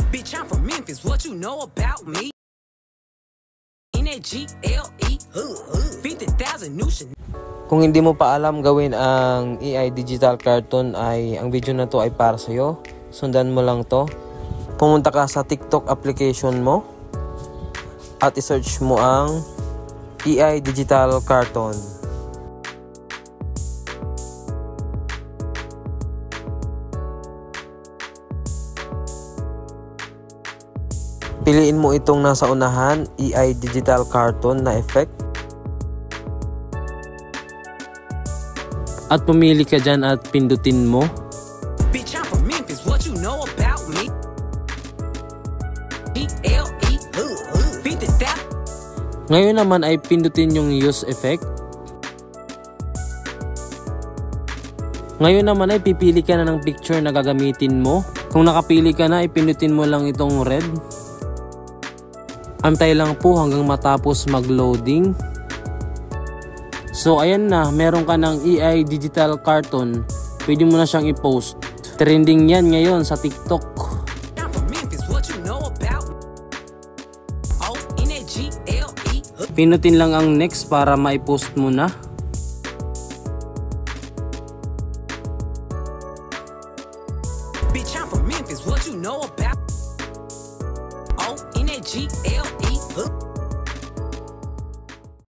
Bitch, I'm from Memphis, what you know about me? In that GLE, 50,000 new Chanel. Kung hindi mo pa alam gawin ang AI digital cartoon, ay ang video na to ay para sa'yo. Sundan mo lang to. Pumunta ka sa TikTok application mo at isearch mo ang AI digital cartoon. Piliin mo itong nasa unahan, AI digital cartoon na effect. At pumili ka dyan at pindutin mo. Bitch, I'm from Memphis, what you know about me? GLE, 50,000. Ngayon naman ay pindutin yung use effect. Ngayon naman ay pipili ka na ng picture na gagamitin mo. Kung nakapili ka na, ipindutin mo lang itong red. Antay lang po hanggang matapos mag-loading. So ayan na, meron ka ng AI digital cartoon. Pwede mo na siyang i-post. Trending yan ngayon sa TikTok. Pinutin lang ang next para ma-post mo na. Bitch, I'm from Memphis, what you know about? Oh, in that GLE.